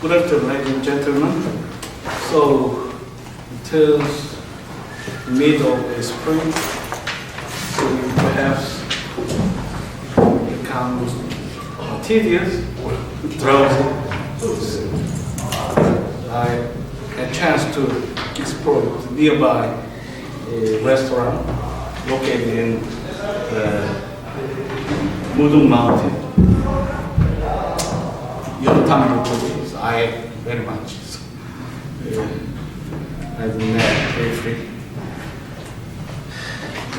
Good afternoon, ladies and gentlemen. So it is middle of the spring, so perhaps it becomes tedious, drowsy. I had a chance to explore the nearby restaurant located in Mudung Mountain. Yontang Police, I very much. So, I did that briefly.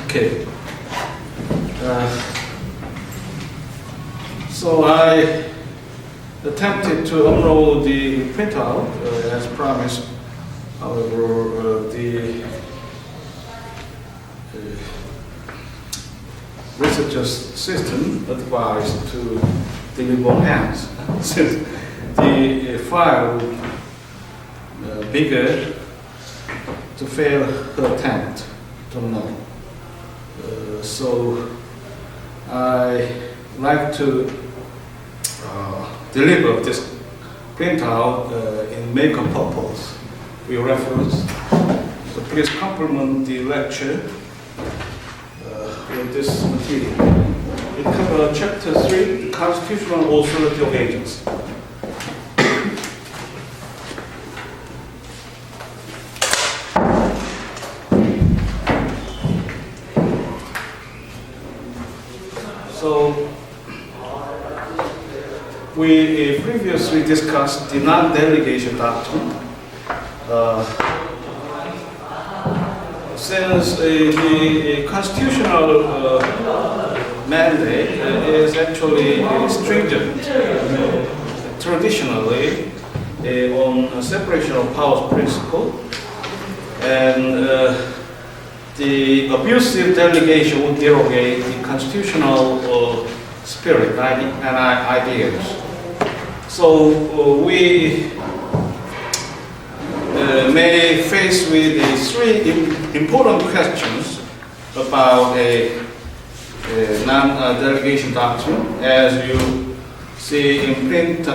Okay. So I attempted to upload the printout as promised. However, the researcher's system advised to deliver on hands since the file bigger to fail her attempt to know. So I like to deliver this printout in makeup purpose for your reference. So please complement the lecture with this material. It covers Chapter 3, the Constitutional Authority of Agents. So, we previously discussed the non-delegation doctrine. Since the constitutional mandate is actually stringent traditionally on separation of powers principle, and the abusive delegation would derogate the constitutional spirit and ideas. So we may face with three important questions about a non-delegation doctrine, as you see in print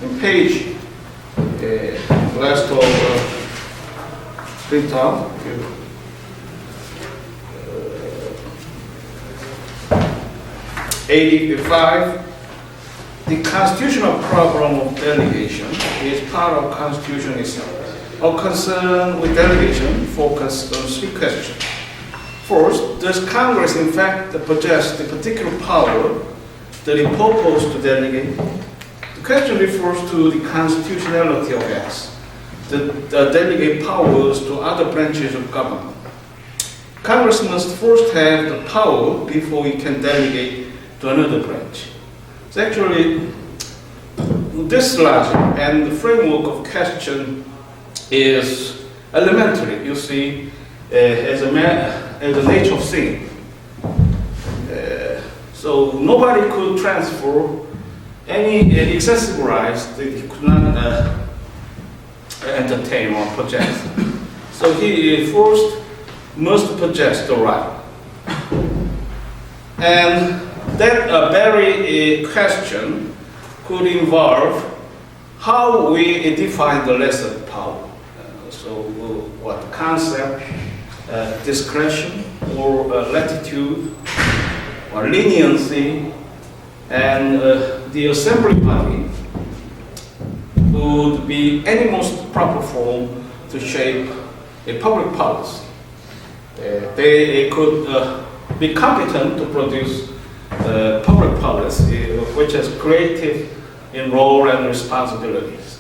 in page last of printout. 85. The constitutional problem of delegation is part of Constitution itself. Our concern with delegation focused on three questions. First, does Congress in fact possess the particular power that it proposed to delegate? The question refers to the constitutionality of acts that delegate powers to other branches of government. Congress must first have the power before it can delegate to another branch. So actually, this logic and the framework of question is elementary, you see, as a nature of thing. So nobody could transfer any excessive rights that he could not entertain or possess. So he first must possess the right. And that very question could involve how we define the lesser power. So what concept, discretion, or latitude, or leniency, and the assembly body would be any most proper form to shape a public policy. They could be competent to produce public policy, which is creative in role and responsibilities.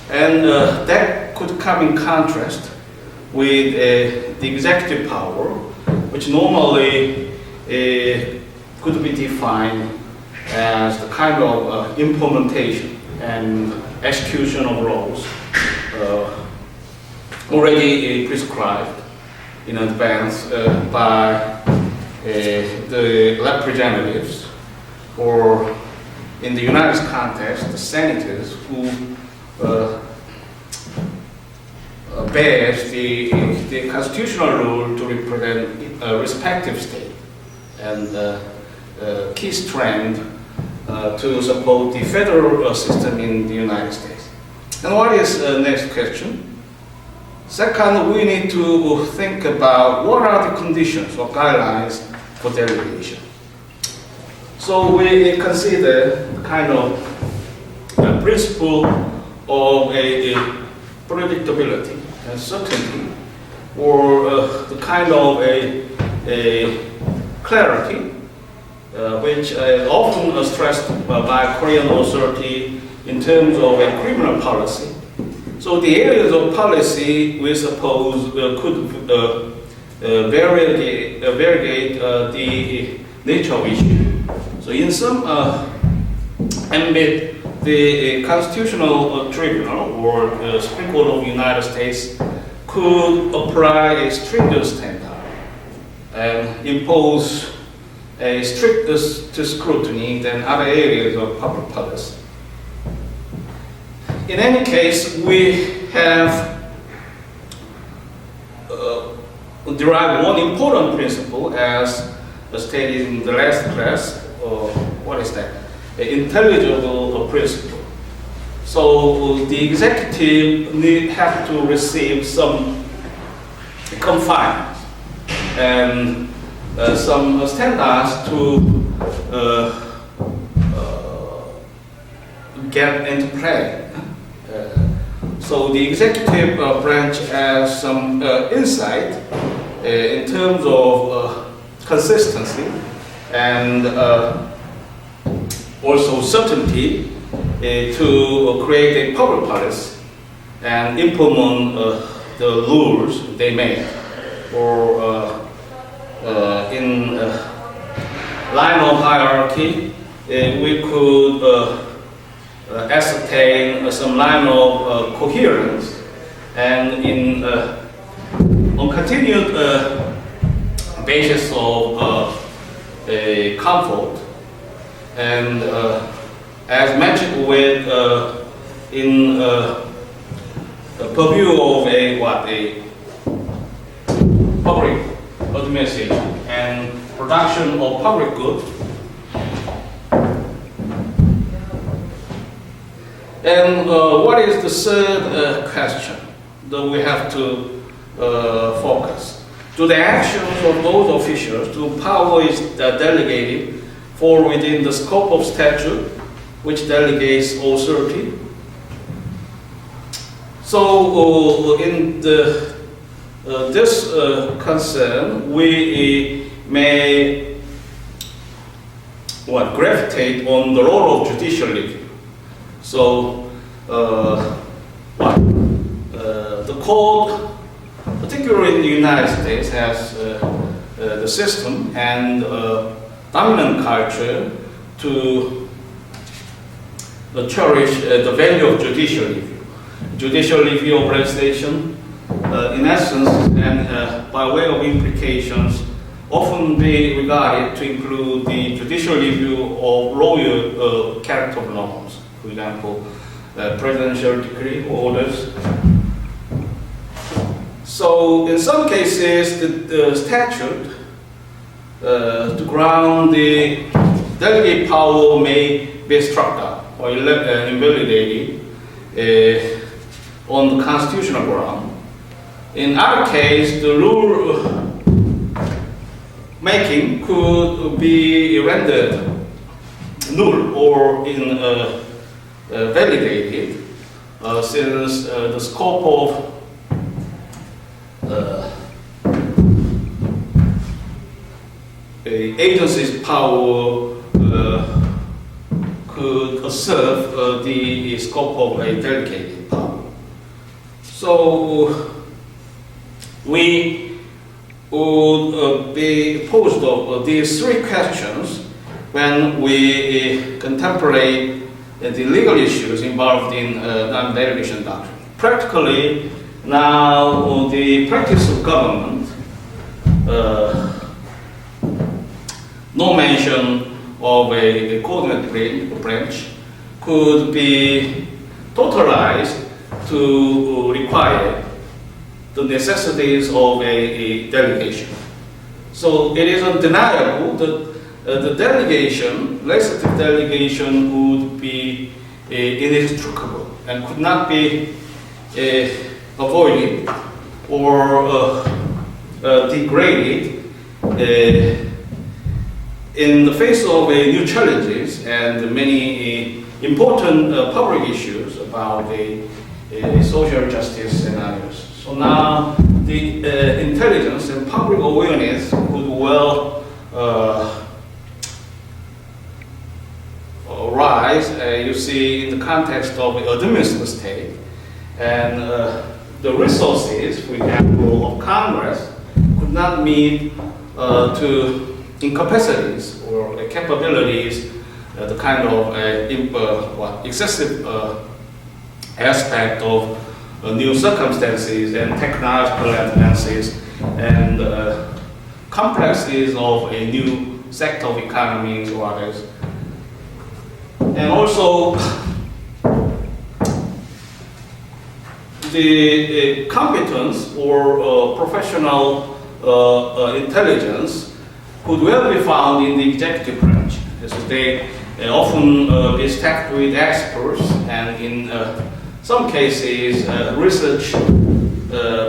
And that could come in contrast with the executive power, which normally could be defined as the kind of implementation and execution of laws already prescribed in advance by the representatives, or in the United States context, the senators who bears the constitutional role to represent a respective state. And key strand to support the federal system in the United States. And what is the next question? Second, we need to think about what are the conditions or guidelines for delegation. So we consider kind of a principle of a predictability and certainty, or the kind of a clarity, which is often stressed by Korean authority in terms of a criminal policy. So the areas of policy we suppose could variegate the nature of issue. So in some ambit, the Constitutional Tribunal or Supreme Court of the United States could apply a stringent standard and impose a stricter scrutiny than other areas of public policy. In any case, we have derived one important principle as stated in the last class. What is that? An intelligible principle. So the executive have to receive some confinement and some standards to get into play. So the executive branch has some insight in terms of consistency and also certainty to create a public policy and implement the rules they make, or in line of hierarchy, we could ascertain some line of coherence, and in on continued basis of a comfort, and as mentioned with in purview of a public administration and production of public goods. And what is the third question that we have to focus? Do the actions of those officials to power is delegated fall within the scope of statute, which delegates authority? So in this concern, we may gravitate on the role of judicial review. So the court, particularly in the United States, has the system and dominant culture to cherish the value of judicial review. Judicial review of legislation, in essence, and by way of implications, often be regarded to include the judicial review of royal character of norms. For example, presidential decree orders. So in some cases, the statute to ground the delegate power may be struck down or invalidated on the constitutional ground. In other cases, the rule making could be rendered null or validated since the scope of agency's power could serve the scope of a delegated power. So we would be posed of these three questions when we contemplate the legal issues involved in non-delegation doctrine. Practically, now the practice of government, no mention of a coordinate branch, could be totalized to require the necessities of a delegation. So it is undeniable that the delegation, legislative delegation, would be inextricable and could not be avoided or degraded in the face of new challenges and many important public issues about social justice scenarios. So now the intelligence and public awareness could well rise, you see, in the context of the administrative state, and the resources, for example, of Congress could not meet to incapacities or capabilities, the kind of excessive aspect of new circumstances and technological advances and complexes of a new sector of economies or others. And also the competence or professional intelligence could well be found in the executive branch, as they often be stacked with experts, and in some cases,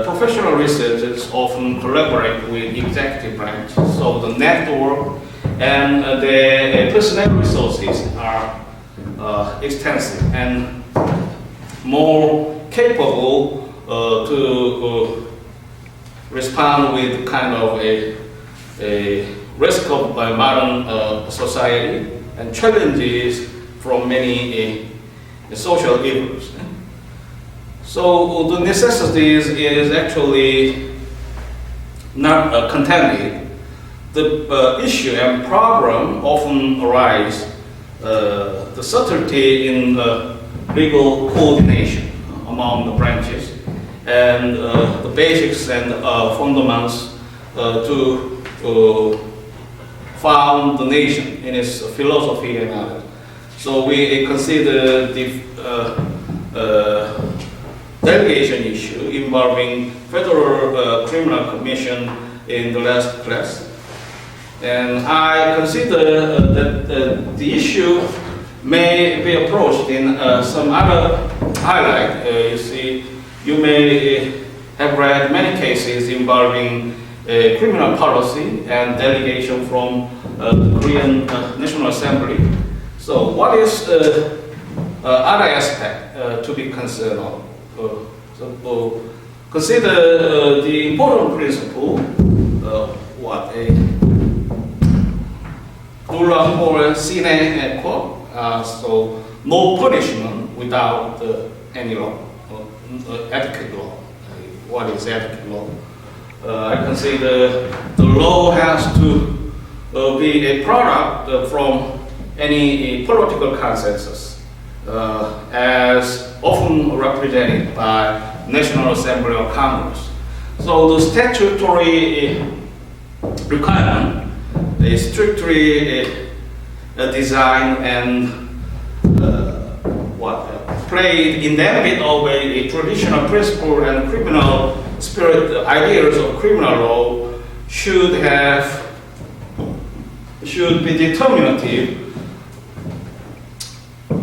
professional researchers often collaborate with executive branch. So the network and the personnel resources are extensive and more capable to respond with kind of a risk of modern society and challenges from many social evils. So the necessities is actually not contended. The issue and problem often arise the subtlety in legal coordination among the branches and the basics and fundamentals to found the nation in its philosophy and others. So we consider the delegation issue involving Federal Criminal Commission in the last class. And I consider that the issue may be approached in some other highlight. You see, you may have read many cases involving criminal policy and delegation from the Korean National Assembly. So what is other aspect to be concerned of? Consider the important principle, nullum or sine qua, so no punishment without any law, etiquette law. What is etiquette law? I consider the law has to be a product from any political consensus, as often represented by National Assembly or Congress. So the statutory requirement is strictly designed and played in the ambit of a traditional principle and criminal spirit. Ideas of criminal law should be determinative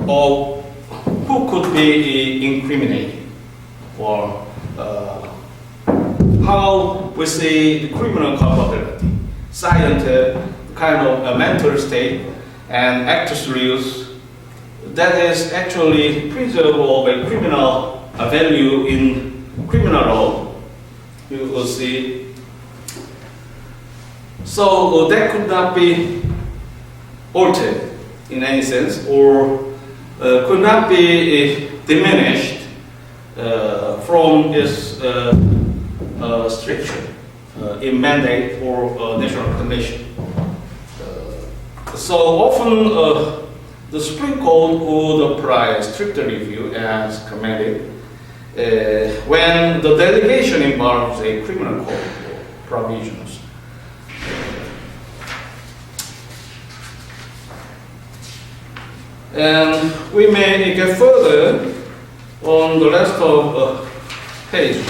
of who could be incriminated, or how we see the criminal culpability, scientific kind of a mental state and actus reus that is actually preserve of a criminal value in criminal law. You will see. So that could not be altered in any sense, or could not be diminished from its stricture in mandate for National Commission. So often the Supreme Court would apply a stricter review as commanded when the delegation involves a criminal code provisions. And we may get further on the rest of page,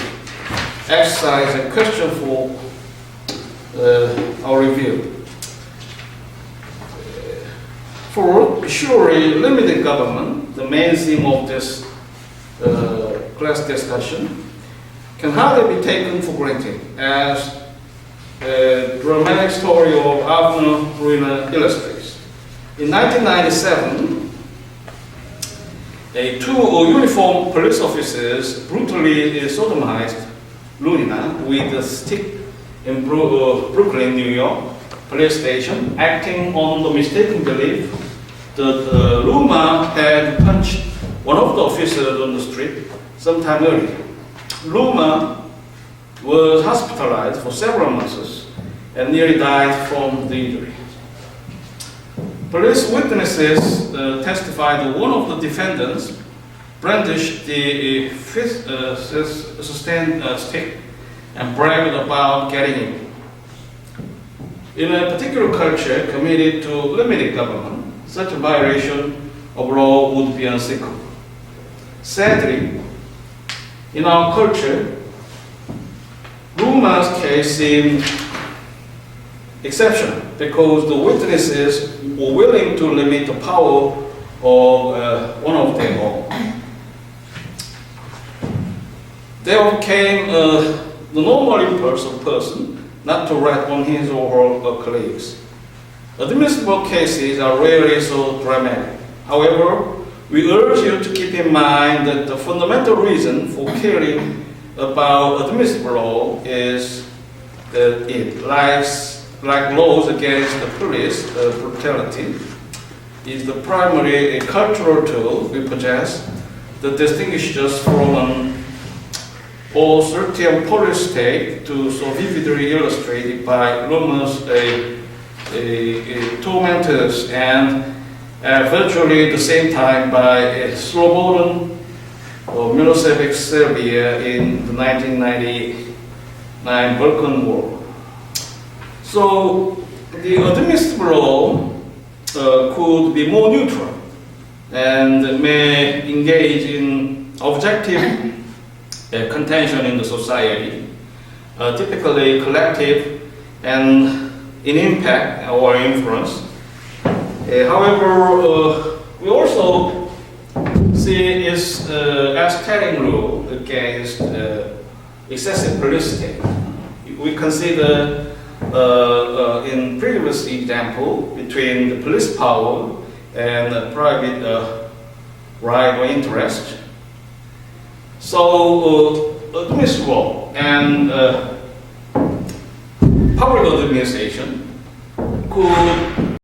exercise and question for our review. For surely limited government, the main theme of this class discussion, can hardly be taken for granted, as a dramatic story of Avner Ruiner illustrates. In 1997, two uniformed police officers brutally sodomized Luna with a stick in Brooklyn, New York, police station, acting on the mistaken belief that Luma had punched one of the officers on the street sometime earlier. Luma was hospitalized for several months and nearly died from the injury. Police witnesses testified that one of the defendants brandished the sustained stick and bragged about getting it. In a particular culture committed to limited government, such a violation of law would be unthinkable. Sadly, in our culture, Luma's case seemed exceptional because the witnesses were willing to limit the power of one of their own. There became the normal impulse of a person not to rat on his or her colleagues. Admissible cases are rarely so dramatic. However, we urge you to keep in mind that the fundamental reason for caring about admissible law is that it, like laws against the police brutality, is the primary cultural tool we possess that distinguishes us from an authoritarian police state, to so vividly illustrated by Luma's tormentors and at virtually the same time by Slobodan Milosevic Serbia in the 1999 Balkan War. So the admissible law could be more neutral and may engage in objective contention in the society, typically collective and in impact or influence. However, we also see it as telling rule against excessive police state. We consider in previous example between the police power and the private right or interest. So admissible and public administration could